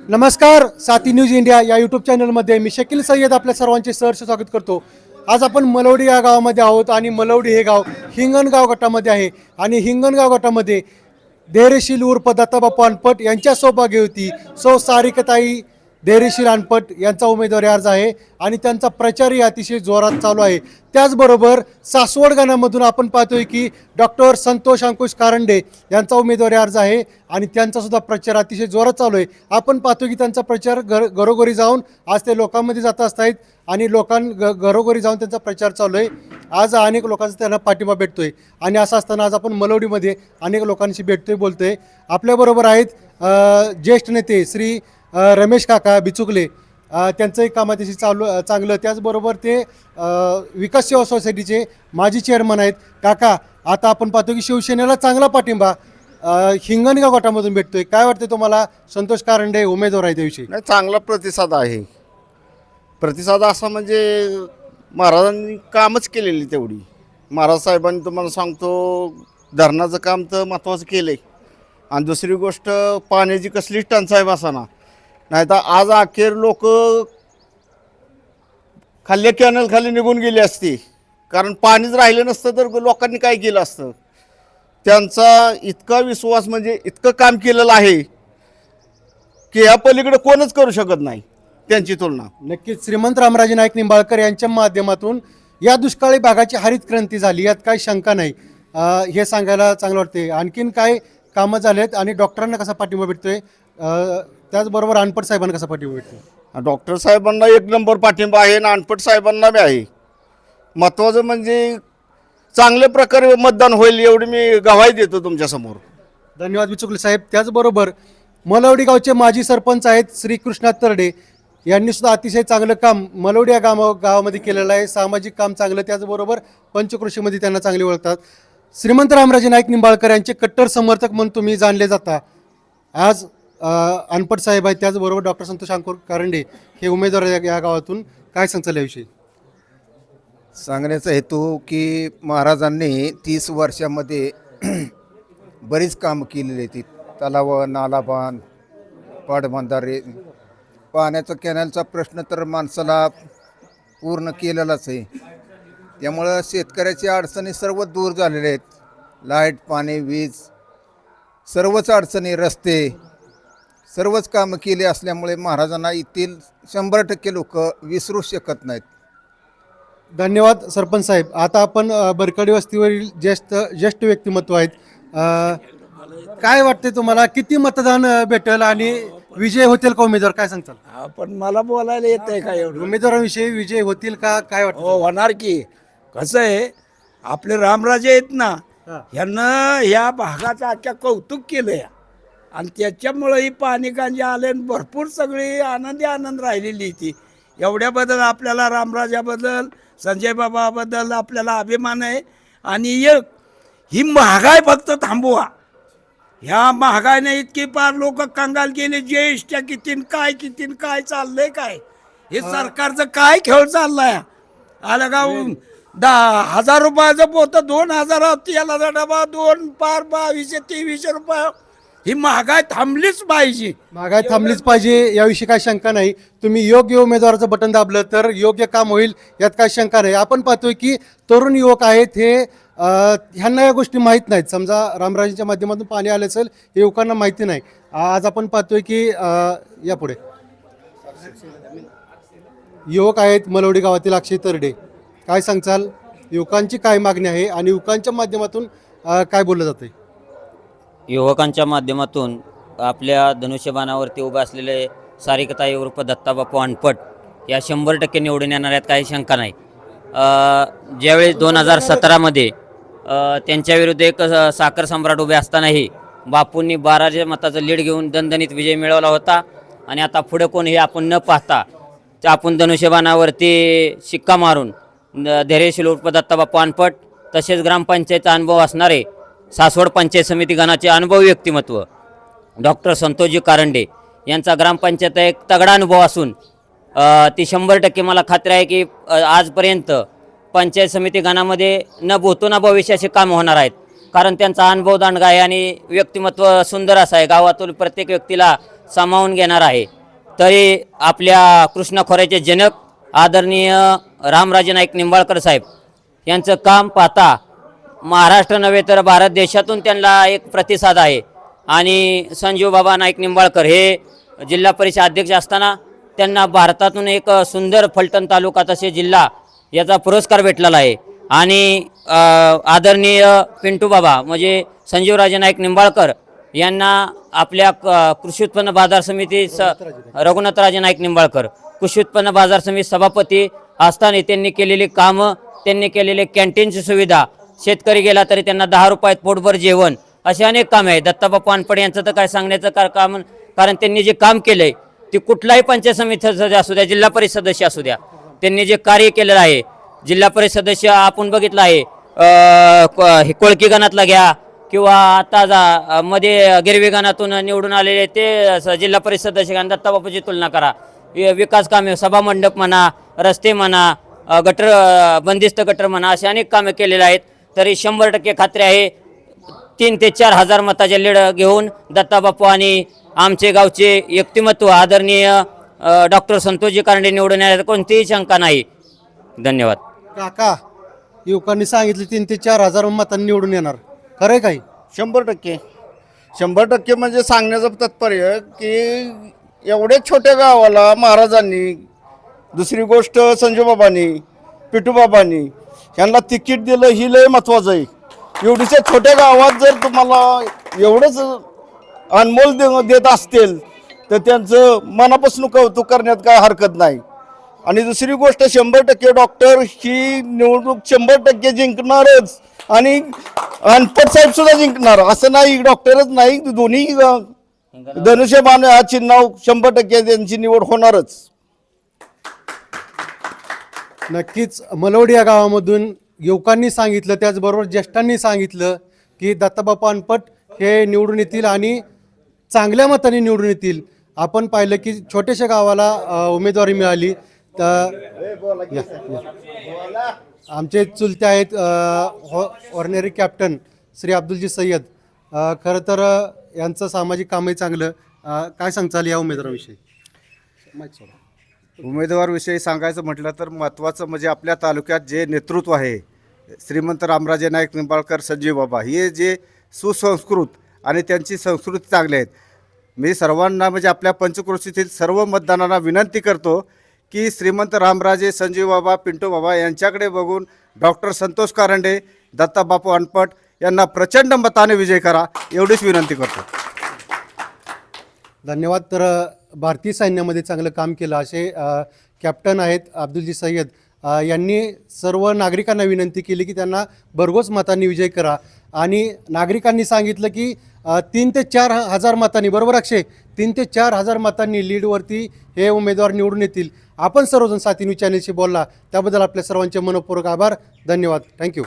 नमस्कार, साथी news India या यूट्यूब चॅनलमध्ये मी शकील सय्यद आपल्या सर्वांचे सहर्ष स्वागत करतो. आज आपण मलवडी या गावामध्ये आहोत आणि मलवडी हे गाव हिंगणगाव गटामध्ये आहे आणि हिंगणगाव गटामध्ये धैर्यशील उर्फ दत्ताबापू अनपट यांच्या सौभाग्य होती सौ सारिकताई धैर्यशील अनपट यांचा उमेदवारी अर्ज आहे आणि त्यांचा प्रचारही अतिशय जोरात चालू आहे. त्याचबरोबर सासवड गणामधून आपण पाहतोय की डॉक्टर संतोष अंकुश कारंडे यांचा उमेदवारी अर्ज आहे आणि त्यांचा सुद्धा प्रचार अतिशय जोरात चालू आहे. आपण पाहतो की त्यांचा प्रचार घरोघरी जाऊन आज ते लोकांमध्ये जात असतात आणि घरोघरी जाऊन त्यांचा प्रचार चालू आहे. आज अनेक लोकांचा त्यांना पाठिंबा भेटतोय आणि असं असताना आज आपण मलवडीमध्ये अनेक लोकांशी भेटतोय बोलतोय. आपल्याबरोबर आहेत ज्येष्ठ नेते श्री रमेश काका बिचुकले, त्यांचंही काम अतिशय चांगलं. त्याचबरोबर ते विकास सेवा सोसायटीचे माजी चेअरमन आहेत. काका, आता आपण पाहतो की शिवसेनेला चांगला पाठिंबा हिंगणगाव गटामधून भेटतोय. काय वाटतं तुम्हाला? संतोष कारंडे उमेदवार आहे त्याविषयी नाही, चांगला प्रतिसाद आहे. प्रतिसाद असा म्हणजे महाराजांनी कामच केलेली तेवढी. महाराज साहेबांनी तुम्हाला सांगतो धरणाचं काम तर महत्त्वाचं केलं आहे आणि दुसरी गोष्ट पाण्याची कसलीच टंचाई बसाना. नाही तर आज अखेर लोक खाल्ल्या कॅनल खाली निघून गेली असती, कारण पाणीच राहिलं नसतं तर लोकांनी काय केलं असतं. त्यांचा इतका विश्वास म्हणजे इतकं काम केलेलं आहे की या पलीकडे कोणच करू शकत नाही त्यांची तुलना. नक्कीच श्रीमंत रामराजे नाईक निंबाळकर यांच्या माध्यमातून या दुष्काळी भागाची हरित क्रांती झाली, यात काही शंका नाही. हे सांगायला चांगलं वाटते. आणखीन काय कामं झालेत आणि डॉक्टरांना कसा पाठिंबा भेटतोय, त्याचबरोबर अनपट साहेबांना कसा पाठिंबा भेटतो? डॉक्टर साहेबांना एक नंबर पाठिंबा आहे आणि अनपट साहेबांना बी आहे. महत्त्वाचं म्हणजे चांगल्या प्रकारे मतदान होईल एवढी मी गवाही देतो तुमच्यासमोर. धन्यवाद बिचुकले साहेब. त्याचबरोबर मलवडी गावचे माजी सरपंच आहेत श्री कृष्णा तरडे, यांनी सुद्धा अतिशय चांगलं काम मलवडी या गावामध्ये केलेलं आहे. सामाजिक काम चांगलं, त्याचबरोबर पंचकृषीमध्ये त्यांना चांगले ओळखतात. श्रीमंत रामराजे नाईक निंबाळकर यांचे कट्टर समर्थक म्हणून तुम्ही जाणले जाता. आज अनपट साहेब आहेत, त्याचबरोबर डॉक्टर संतोष अंकुश कारंडे हे उमेदवार या गावातून. काय सांगताल याविषयी? सांगण्याचा हेतू की महाराजांनी 30 वर्षामध्ये बरीच कामं केलेली आहेत. तलाव, नालाबांध, पाटबंधारे, पाण्याचा कॅनलचा प्रश्न तर माणसाला पूर्ण केलेलाच आहे. त्यामुळं शेतकऱ्याच्या अडचणी सर्व दूर झालेल्या आहेत. लाईट, पाणी, वीज, सर्वच अडचणी, रस्ते, सर्वच कामं केली असल्यामुळे महाराजांना येथील 100% लोक विसरू शकत नाहीत. धन्यवाद सरपंच साहेब. आता आपण बरकडी वस्तीवरील ज्येष्ठ व्यक्तिमत्व आहेत. काय वाटते तुम्हाला, किती मतदान भेटेल आणि विजय होतील का उमेदवार? काय सांगताल? पण मला बोलायला येत आहे का एवढं? उमेदवारांविषयी विजय होतील का, काय वाटतं? हो, होणार की. कसं आहे, आपले रामराजे आहेत ना, ह्यांना ह्या भागाचं अख्ख्या कौतुक केलं आणि त्याच्यामुळं ही पाणी कांजी आले आणि भरपूर सगळी आनंद राहिलेली ती. एवढ्याबद्दल आपल्याला रामराजाबद्दल, संजय बाबाबद्दल आपल्याला अभिमान आहे. आणि ही महागाई फक्त थांबवा. ह्या महागाईने इतकी पार लोक कंगाल गेले. ज्येष्ठ कितीन काय चाललंय, काय हे सरकारचं काय खेळ चाललाय? आलं का 10,000 रुपयाचं पोतं 2,000 तेलाचा डबा 2 पार 2200-2300 रुपये. ही महागाई थांबलीच पाहिजे. महागाई थांबलीच पाहिजे, याविषयी काय शंका नाही. तुम्ही योग्य उमेदवाराचं बटन दाबलं तर योग्य काम होईल, यात काय शंका नाही. आपण पाहतोय की तरुण युवक आहेत, हे ह्यांना या गोष्टी माहीत नाहीत. समजा रामराजेंच्या माध्यमातून पाणी आलं असेल, हे युवकांना माहिती नाही. आज आपण पाहतोय की यापुढे युवक आहेत मलवडी गावातील अक्षय तरडे. काय सांगचाल, युवकांची काय मागणी आहे आणि युवकांच्या माध्यमातून काय बोललं जातंय? युवकांच्या माध्यमातून आपल्या धनुष्यबाणावरती उभे असलेले सारिकताई उर्फ दत्ताबापू अनपट या 100% निवडून येणार आहेत, काही शंका नाही. ज्यावेळेस 2017मध्ये त्यांच्याविरुद्ध एक साखर सम्राट उभे असतानाही बापूंनी 12 मताचं लीड घेऊन दणदणीत विजय मिळवला होता. आणि आता पुढे कोण हे आपण न पाहता आपण धनुष्यबाणावरती शिक्का मारून धैर्यशील उर्फ दत्ताबापू अनपट, तसेच ग्रामपंचायतचा अनुभव असणारे सासवड पंचायत समिती गणाचे अनुभवी व्यक्तिमत्व डॉक्टर संतोषजी कारंडे यांचा ग्रामपंचायत एक तगडा अनुभव असून ती 100% मला खात्री आहे की आजपर्यंत पंचायत समिती गणामध्ये न भूतो न भविष्याचे काम होणार आहेत. कारण त्यांचा अनुभव दांडगा आहे आणि व्यक्तिमत्व सुंदर असं आहे. गावातील प्रत्येक व्यक्तीला सामावून घेणार आहे. तरी आपल्या कृष्णा खोऱ्याचे जनक आदरणीय रामराजे नाईक निंबाळकर साहेब यांचं काम पाहता महाराष्ट्र नव्हे तर भारत देशातून त्यांना एक प्रतिसाद आहे. आणि संजीव बाबा नाईक निंबाळकर हे जिल्हा परिषद अध्यक्ष असताना त्यांना भारतातून एक सुंदर फलटण तालुका तसे जिल्हा याचा पुरस्कार भेटलेला आहे. आणि आदरणीय पिंटू बाबा म्हणजे संजीवराजे नाईक निंबाळकर यांना आपल्या कृषी उत्पन्न बाजार समिती रघुनाथराजे नाईक निंबाळकर कृषी उत्पन्न बाजार समिती सभापती असताना त्यांनी केलेली कामं, त्यांनी केलेले कॅन्टीनची सुविधा, शेतकरी गेला तरी त्यांना 10 रुपयात पोटभर जेवण, असे अनेक कामे आहेत. दत्ताबापू अनपडे यांचं तर काय सांगण्याचं काम, कारण त्यांनी जे काम केलंय ते कुठलाही पंचायत समिती सदस्य असू द्या, जिल्हा परिषद सदस्य असू द्या, त्यांनी जे कार्य केलेलं आहे. जिल्हा परिषद सदस्य आपण बघितलं आहे, कोळकी गणातला घ्या किंवा आता मध्ये गिरवी गणातून निवडून आलेले ते जिल्हा परिषद सदस्य आणि दत्ताबापूची तुलना करा. विकास कामे, सभा मंडप म्हणा, रस्ते म्हणा, गटर बंदिस्त गटर म्हणा, असे अनेक कामे केलेले आहेत. तरी 100% खात्री आहे 3 ते 4 हजार मताचे लीड घेऊन दत्ताबापू आणि आमचे गावचे व्यक्तिमत्व आदरणीय डॉक्टर संतोषजी कारंडे निवडून येण्यात कोणतीही शंका नाही. धन्यवाद. काका, युवकांनी सांगितले 3 ते 4 हजार मतांनी निवडून येणार, खरं आहे काही? 100% म्हणजे सांगण्याचं तात्पर्य की एवढ्या छोट्या गावाला महाराजांनी, दुसरी गोष्ट संजूबाबांनी, पिटूबाबांनी यांना तिकीट दिलं, ही लय महत्त्वाचं आहे. एवढीशा छोट्या गावात जर तुम्हाला एवढंच अनमोल देत असतील तर त्यांचं मनापासून कौतुक करण्यात काय हरकत नाही. आणि दुसरी गोष्ट 100% डॉक्टर ही निवडणूक 100% जिंकणारच आणि अनपट साहेब सुद्धा जिंकणार असं नाही. डॉक्टरच नाही, दोन्ही धनुष्यबाण हा चिन्ह 100% त्यांची निवड होणारच. नक्कीच मलवडी या गावामधून युवकांनी सांगितलं, त्याचबरोबर ज्येष्ठांनी सांगितलं की दत्ताबापू अनपट हे निवडून येतील आणि चांगल्या मताने निवडून येतील. आपण पाहिलं की छोट्याशा गावाला उमेदवारी मिळाली. तर आमचे चुलते आहेत ऑर्डिनरी कॅप्टन श्री अब्दुलजी सय्यद. खरं तर यांचं सामाजिक कामही चांगलं. काय सांगताल या उमेदवाराविषयी? उमेदवारविषयी सांगायचं म्हटलं तर महत्त्वाचं म्हणजे आपल्या तालुक्यात जे नेतृत्व आहे, श्रीमंत रामराजे नाईक निंबाळकर, संजीव बाबा, हे जे सुसंस्कृत आणि त्यांची संस्कृती चांगली आहेत. मी सर्वांना म्हणजे आपल्या पंचक्रोशीतील सर्व मतदारांना विनंती करतो की श्रीमंत रामराजे, संजीव बाबा, पिंटू बाबा यांच्याकडे बघून डॉक्टर संतोष कारंडे, दत्ताबापू अनपट यांना प्रचंड मताने विजय करा, एवढीच विनंती करतो. धन्यवाद. तर भारतीय सैन्यामध्ये चांगलं काम केलं असे कॅप्टन आहेत अब्दुलजी सय्यद. यांनी सर्व नागरिकांना विनंती केली की त्यांना भरघोस मतांनी विजय करा. आणि नागरिकांनी सांगितलं की 3 ते 4 हजार मतांनी, बरोबर अक्षय, 3 ते 4 हजार मतांनी लीडवरती हे उमेदवार निवडून येतील. आपण सर्वजण साथी न्यूज चॅनलशी बोलला त्याबद्दल आपल्या सर्वांचे मनपूर्वक आभार. धन्यवाद. थँक्यू.